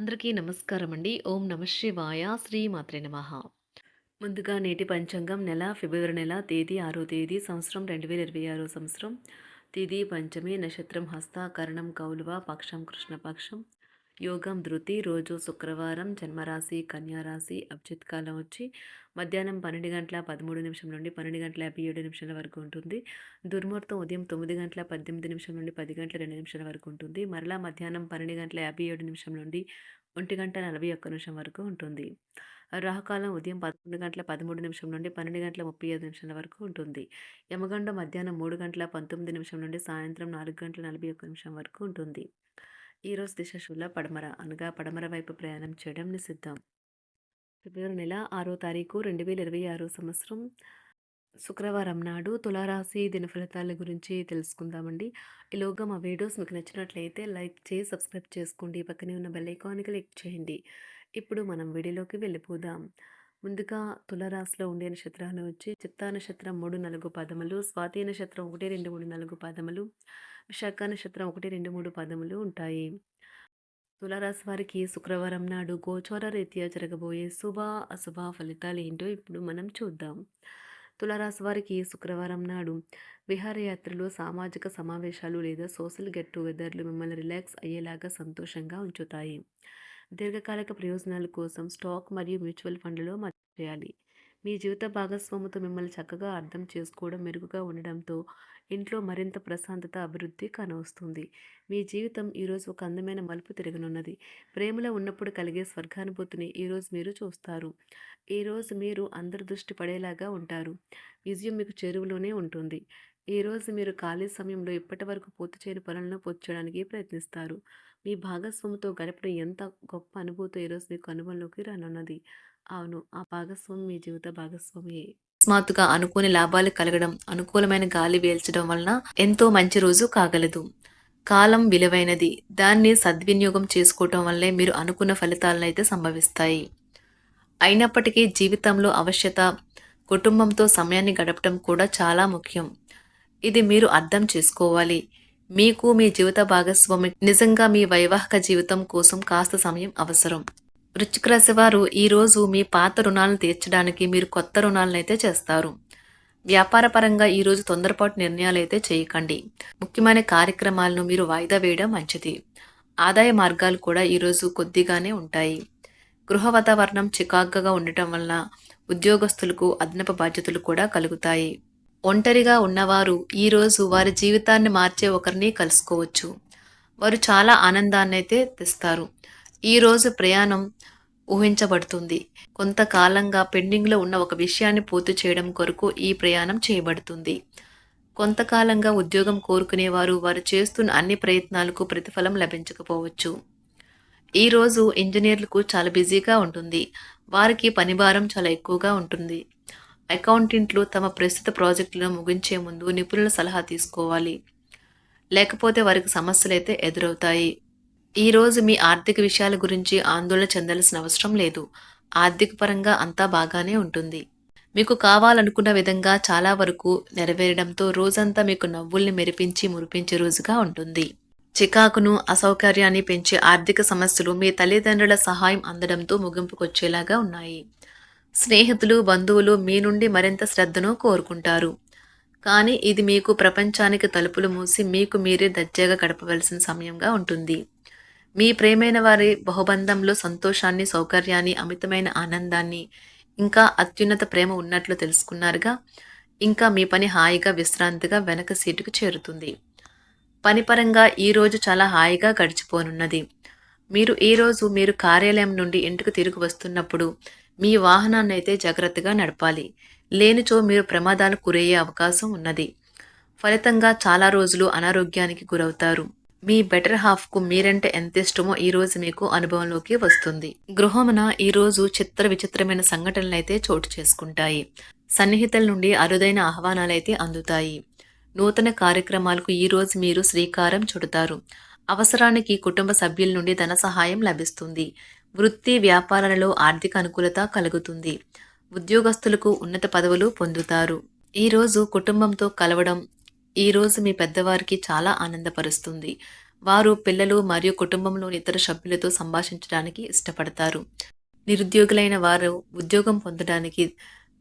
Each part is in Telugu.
అందరికీ నమస్కారం అండి. ఓం నమః శివాయ. శ్రీ మాత్రే నమః. ముందుగా నేటి పంచాంగం నెల ఫిబ్రవరి నెల తేదీ 6వ తేదీ సంవత్సరం 2026 సంవత్సరం. తిథి పంచమి, నక్షత్రం హస్త, కరణం కౌలువ, పక్షం కృష్ణపక్షం, యోగం ధృతి, రోజు శుక్రవారం, జన్మరాశి కన్యారాశి, అభిజిత్ కాలం వచ్చి మధ్యాహ్నం 12:13 నుండి 12:57 వరకు ఉంటుంది. దుర్ముహూర్తం ఉదయం 9:18 నుండి 10:02 వరకు ఉంటుంది. మరలా మధ్యాహ్నం 12:57 నుండి 1:41 వరకు ఉంటుంది. రాహుకాలం ఉదయం 11:13 నుండి 12:35 వరకు ఉంటుంది. యమగండం మధ్యాహ్నం 3:19 నుండి సాయంత్రం 4:41 వరకు ఉంటుంది. ఈరోజు దిశ శూల పడమర అనగా పడమర వైపు ప్రయాణం చేయడం నిషిద్ధం. ఫిబ్రవరి నెల 6వ తారీఖు 2026 సంవత్సరం శుక్రవారం నాడు తులారాశి దిన ఫలితాల గురించి తెలుసుకుందామండి. ఈలోగా మా వీడియోస్ మీకు నచ్చినట్లయితే లైక్ చేసి సబ్స్క్రైబ్ చేసుకోండి. పక్కనే ఉన్న బెల్ ఐకాన్ని క్లిక్ చేయండి. ఇప్పుడు మనం వీడియోలోకి వెళ్ళిపోదాం. ముందుగా తులారాశిలో ఉండే నక్షత్రాలు వచ్చి చిత్తా నక్షత్రం 3, 4 పదములు, స్వాతి నక్షత్రం 1, 2, 3, 4 పదములు, విశాఖ నక్షత్రం 1, 2, 3 పదములు ఉంటాయి. తులారాశి వారికి శుక్రవారం నాడు గోచార రీత్యా జరగబోయే శుభ అశుభ ఫలితాలు ఏంటో ఇప్పుడు మనం చూద్దాం. తులారాశి వారికి శుక్రవారం నాడు విహారయాత్రలు, సామాజిక సమావేశాలు లేదా సోషల్ గెట్ టుగెదర్లు మిమ్మల్ని రిలాక్స్ అయ్యేలాగా సంతోషంగా ఉంచుతాయి. దీర్ఘకాలిక ప్రయోజనాల కోసం స్టాక్ మరియు మ్యూచువల్ ఫండ్లలో మద్దతు చేయాలి. మీ జీవిత భాగస్వామితో మిమ్మల్ని చక్కగా అర్థం చేసుకోవడం మెరుగుగా ఉండడంతో ఇంట్లో మరింత ప్రశాంతత, అభివృద్ధి కనవస్తుంది. మీ జీవితం ఈరోజు ఒక అందమైన మలుపు తిరగనున్నది. ప్రేమలో ఉన్నప్పుడు కలిగే స్వర్గానుభూతిని ఈరోజు మీరు చూస్తారు. ఈరోజు మీరు అందరి దృష్టి పడేలాగా ఉంటారు. విజయం మీకు చేరువలోనే ఉంటుంది. ఈరోజు మీరు ఖాళీ సమయంలో ఇప్పటి వరకు పూర్తి చేయని పనులను పూర్తి చేయడానికి ప్రయత్నిస్తారు. మీ భాగస్వామితో గడపడం ఎంత గొప్ప అనుభూతో ఈరోజు మీకు అనుభవంలోకి రానున్నది. అవును, ఆ భాగస్వామి మీ జీవిత భాగస్వామియే. అకస్మాత్తుగా అనుకోని లాభాలు కలగడం, అనుకూలమైన గాలి వీల్చడం వలన ఎంతో మంచి రోజు కాగలదు. కాలం విలువైనది. దాన్ని సద్వినియోగం చేసుకోవటం వల్లే మీరు అనుకున్న ఫలితాలను అయితే సంభవిస్తాయి. అయినప్పటికీ జీవితంలో అవశ్యత, కుటుంబంతో సమయాన్ని గడపడం కూడా చాలా ముఖ్యం. ఇది మీరు అర్థం చేసుకోవాలి. మీకు మీ జీవిత భాగస్వామి నిజంగా మీ వైవాహిక జీవితం కోసం కాస్త సమయం అవసరం. వృశ్చిక రాశి వారు ఈరోజు మీ పాత రుణాలను తీర్చడానికి మీరు కొత్త రుణాలను అయితే చేస్తారు. వ్యాపార పరంగా ఈరోజు తొందరపాటు నిర్ణయాలు అయితే చేయకండి. ముఖ్యమైన కార్యక్రమాలను మీరు వాయిదా వేయడం మంచిది. ఆదాయ మార్గాలు కూడా ఈరోజు కొద్దిగానే ఉంటాయి. గృహ వాతావరణం చికాకుగా ఉండటం వలన ఉద్యోగస్తులకు అదనపు బాధ్యతలు కూడా కలుగుతాయి. ఒంటరిగా ఉన్నవారు ఈరోజు వారి జీవితాన్ని మార్చే ఒకరిని కలుసుకోవచ్చు. వారు చాలా ఆనందాన్ని అయితే తెస్తారు. ఈరోజు ప్రయాణం ఊహించబడుతుంది. కొంతకాలంగా పెండింగ్లో ఉన్న ఒక విషయాన్ని పూర్తి చేయడం కొరకు ఈ ప్రయాణం చేయబడుతుంది. కొంతకాలంగా ఉద్యోగం కోరుకునేవారు వారు చేస్తున్న అన్ని ప్రయత్నాలకు ప్రతిఫలం లభించకపోవచ్చు. ఈరోజు ఇంజనీర్లకు చాలా బిజీగా ఉంటుంది. వారికి పనిభారం చాలా ఎక్కువగా ఉంటుంది. అకౌంటెంట్లు తమ ప్రస్తుత ప్రాజెక్టులను ముగించే ముందు నిపుణుల సలహా తీసుకోవాలి. లేకపోతే వారికి సమస్యలు అయితే ఎదురవుతాయి. ఈరోజు మీ ఆర్థిక విషయాల గురించి ఆందోళన చెందాల్సిన అవసరం లేదు. ఆర్థిక పరంగా అంతా బాగానే ఉంటుంది. మీకు కావాలనుకున్న విధంగా చాలా వరకు నెరవేరడంతో రోజంతా మీకు నవ్వుల్ని మెరిపించి మురిపించే రోజుగా ఉంటుంది. చికాకును, అసౌకర్యాన్ని పెంచే ఆర్థిక సమస్యలు మీ తల్లిదండ్రుల సహాయం అందడంతో ముగింపుకొచ్చేలాగా ఉన్నాయి. స్నేహితులు, బంధువులు మీ నుండి మరింత శ్రద్ధను కోరుకుంటారు. కానీ ఇది మీకు ప్రపంచానికి తలుపులు మూసి మీకు మీరే దర్జాగా గడపవలసిన సమయంగా ఉంటుంది. మీ ప్రేమైన వారి బహుబంధంలో సంతోషాన్ని, సౌకర్యాన్ని, అమితమైన ఆనందాన్ని, ఇంకా అత్యున్నత ప్రేమ ఉన్నట్లు తెలుసుకున్నారుగా. ఇంకా మీ పని హాయిగా, విశ్రాంతిగా వెనక సీటుకు చేరుతుంది. పనిపరంగా ఈరోజు చాలా హాయిగా గడిచిపోనున్నది. మీరు కార్యాలయం నుండి ఇంటికి తిరిగి వస్తున్నప్పుడు మీ వాహనాన్ని అయితే జాగ్రత్తగా నడపాలి. లేనిచో మీరు ప్రమాదాలకు గురయ్యే అవకాశం ఉన్నది. ఫలితంగా చాలా రోజులు అనారోగ్యానికి గురవుతారు. మీ బెటర్ హాఫ్కు మీరంటే ఎంత ఇష్టమో ఈరోజు మీకు అనుభవంలోకి వస్తుంది. గృహమున ఈరోజు చిత్ర విచిత్రమైన సంఘటనలు అయితే చోటు చేసుకుంటాయి. సన్నిహితుల నుండి అరుదైన ఆహ్వానాలైతే అందుతాయి. నూతన కార్యక్రమాలకు ఈరోజు మీరు శ్రీకారం చుడతారు. అవసరానికి కుటుంబ సభ్యుల నుండి ధన సహాయం లభిస్తుంది. వృత్తి వ్యాపారాలలో ఆర్థిక అనుకూలత కలుగుతుంది. ఉద్యోగస్తులకు ఉన్నత పదవులు పొందుతారు. ఈరోజు కుటుంబంతో కలవడం ఈరోజు మీ పెద్దవారికి చాలా ఆనందపరుస్తుంది. వారు పిల్లలు మరియు కుటుంబంలోని ఇతర సభ్యులతో సంభాషించడానికి ఇష్టపడతారు. నిరుద్యోగులైన వారు ఉద్యోగం పొందడానికి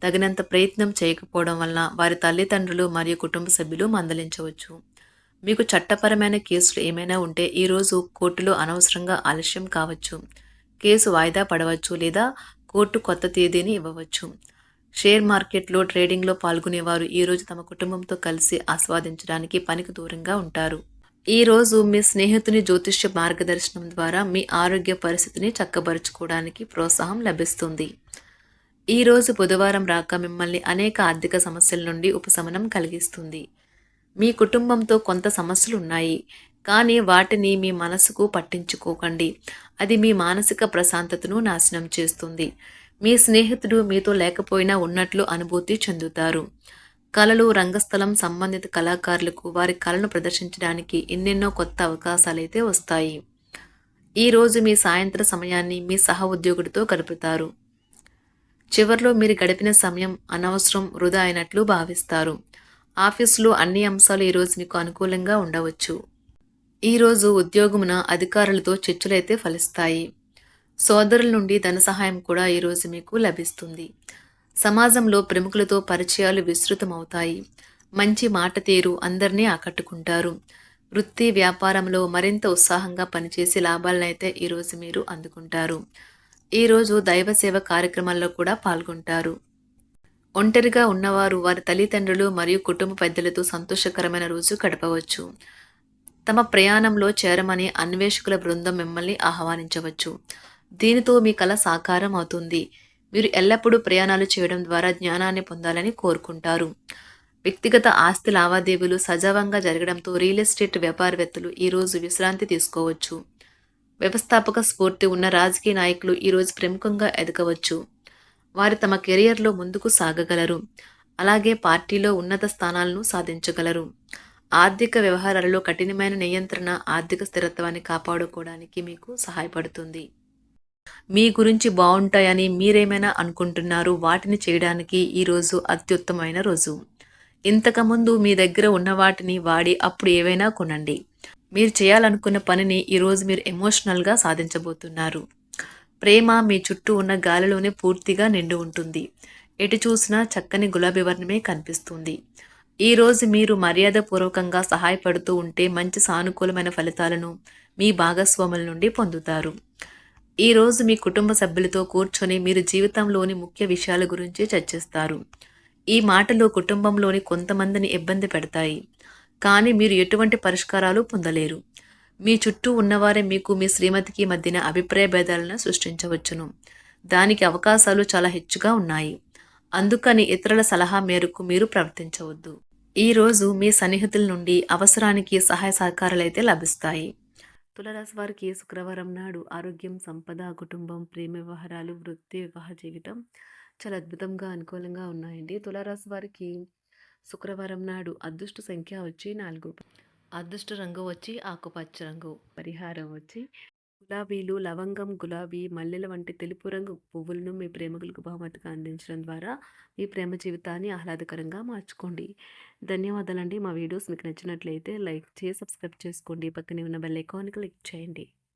తగినంత ప్రయత్నం చేయకపోవడం వలన వారి తల్లిదండ్రులు మరియు కుటుంబ సభ్యులు మందలించవచ్చు. మీకు చట్టపరమైన కేసులు ఏమైనా ఉంటే ఈరోజు కోర్టులో అనవసరంగా ఆలస్యం కావచ్చు. కేసు వాయిదా పడవచ్చు లేదా కోర్టు కొత్త తేదీని ఇవ్వవచ్చు. షేర్ మార్కెట్లో ట్రేడింగ్లో పాల్గొనేవారు ఈరోజు తమ కుటుంబంతో కలిసి ఆస్వాదించడానికి పనికి దూరంగా ఉంటారు. ఈరోజు మీ స్నేహితుని జ్యోతిష్య మార్గదర్శనం ద్వారా మీ ఆరోగ్య పరిస్థితిని చక్కబరుచుకోవడానికి ప్రోత్సాహం లభిస్తుంది. ఈరోజు బుధవారం రాక మిమ్మల్ని అనేక ఆర్థిక సమస్యల నుండి ఉపశమనం కలిగిస్తుంది. మీ కుటుంబంతో కొంత సమస్యలు ఉన్నాయి, కానీ వాటిని మీ మనసుకు పట్టించుకోకండి. అది మీ మానసిక ప్రశాంతతను నాశనం చేస్తుంది. మీ స్నేహితుడు మీతో లేకపోయినా ఉన్నట్లు అనుభూతి చెందుతారు. కళలు, రంగస్థలం సంబంధిత కళాకారులకు వారి కళను ప్రదర్శించడానికి ఎన్నెన్నో కొత్త అవకాశాలైతే వస్తాయి. ఈరోజు మీ సాయంత్ర సమయాన్ని మీ సహ ఉద్యోగుడితో గడుపుతారు. చివర్లో మీరు గడిపిన సమయం అనవసరం, వృధా అయినట్లు భావిస్తారు. ఆఫీసులో అన్ని అంశాలు ఈరోజు మీకు అనుకూలంగా ఉండవచ్చు. ఈరోజు ఉద్యోగమున అధికారులతో చర్చలైతే ఫలిస్తాయి. సోదరుల నుండి ధన సహాయం కూడా ఈరోజు మీకు లభిస్తుంది. సమాజంలో ప్రముఖులతో పరిచయాలు విస్తృతమవుతాయి. మంచి మాట తీరు అందరినీ ఆకట్టుకుంటారు. వృత్తి వ్యాపారంలో మరింత ఉత్సాహంగా పనిచేసి లాభాలనైతే ఈరోజు మీరు అందుకుంటారు. ఈరోజు దైవ సేవ కార్యక్రమాల్లో కూడా పాల్గొంటారు. ఒంటరిగా ఉన్నవారు వారి తల్లిదండ్రులు మరియు కుటుంబ పెద్దలతో సంతోషకరమైన రోజు గడపవచ్చు. తమ ప్రయాణంలో చేరమని అన్వేషకుల బృందం మిమ్మల్ని ఆహ్వానించవచ్చు. దీనితో మీ కల సాకారం అవుతుంది. మీరు ఎల్లప్పుడూ ప్రయాణాలు చేయడం ద్వారా జ్ఞానాన్ని పొందాలని కోరుకుంటారు. వ్యక్తిగత ఆస్తి లావాదేవీలు సజావంగా జరగడంతో రియల్ ఎస్టేట్ వ్యాపారవేత్తలు ఈరోజు విశ్రాంతి తీసుకోవచ్చు. వ్యవస్థాపక స్ఫూర్తి ఉన్న రాజకీయ నాయకులు ఈరోజు ప్రముఖంగా ఎదగవచ్చు. వారు తమ కెరియర్లో ముందుకు సాగగలరు. అలాగే పార్టీలో ఉన్నత స్థానాలను సాధించగలరు. ఆర్థిక వ్యవహారాలలో కఠినమైన నియంత్రణ ఆర్థిక స్థిరత్వాన్ని కాపాడుకోవడానికి మీకు సహాయపడుతుంది. మీ గురించి బాగుంటాయని మీరేమైనా అనుకుంటున్నారు, వాటిని చేయడానికి ఈరోజు అత్యుత్తమైన రోజు. ఇంతకుముందు మీ దగ్గర ఉన్న వాటిని వాడి అప్పుడు ఏవైనా కొనండి. మీరు చేయాలనుకున్న పనిని ఈరోజు మీరు ఎమోషనల్గా సాధించబోతున్నారు. ప్రేమ మీ చుట్టూ ఉన్న గాలిలోనే పూర్తిగా నిండి ఉంటుంది. ఎటు చూసినా చక్కని గులాబీ వర్ణమే కనిపిస్తుంది. ఈరోజు మీరు మర్యాదపూర్వకంగా సహాయపడుతూ ఉంటే మంచి సానుకూలమైన ఫలితాలను మీ భాగస్వాముల నుండి పొందుతారు. ఈరోజు మీ కుటుంబ సభ్యులతో కూర్చొని మీరు జీవితంలోని ముఖ్య విషయాల గురించి చర్చిస్తారు. ఈ మాటలు కుటుంబంలోని కొంతమందిని ఇబ్బంది పెడతాయి, కానీ మీరు ఎటువంటి పరిష్కారాలు పొందలేరు. మీ చుట్టూ ఉన్నవారే మీకు మీ శ్రీమతికి మధ్యన అభిప్రాయ భేదాలను సృష్టించవచ్చును. దానికి అవకాశాలు చాలా హెచ్చుగా ఉన్నాయి. అందుకని ఇతరుల సలహా మేరకు మీరు ప్రవర్తించవద్దు. ఈరోజు మీ సన్నిహితుల నుండి అవసరానికి సహాయ సహకారాలైతే లభిస్తాయి. తులారాశి వారికి శుక్రవారం నాడు ఆరోగ్యం, సంపద, కుటుంబం, ప్రేమ వ్యవహారాలు, వృత్తి, వివాహ జీవితం చాలా అద్భుతంగా అనుకూలంగా ఉన్నాయండి. తులారాశి వారికి శుక్రవారం నాడు అదృష్ట సంఖ్య వచ్చి 4, అదృష్ట రంగు వచ్చి ఆకుపచ్చ రంగు, పరిహారం వచ్చి గులాబీలు, లవంగం, గులాబీ, మల్లెల వంటి తెలుపు రంగు పువ్వులను మీ ప్రేమికులకు బహుమతిగా అందించడం ద్వారా మీ ప్రేమ జీవితాన్ని ఆహ్లాదకరంగా మార్చుకోండి. ధన్యవాదాలండి. మా వీడియోస్ మీకు నచ్చినట్లయితే లైక్ చేసి సబ్స్క్రైబ్ చేసుకోండి. పక్కనే ఉన్న బెల్ ఐకాన్ని క్లిక్ చేయండి.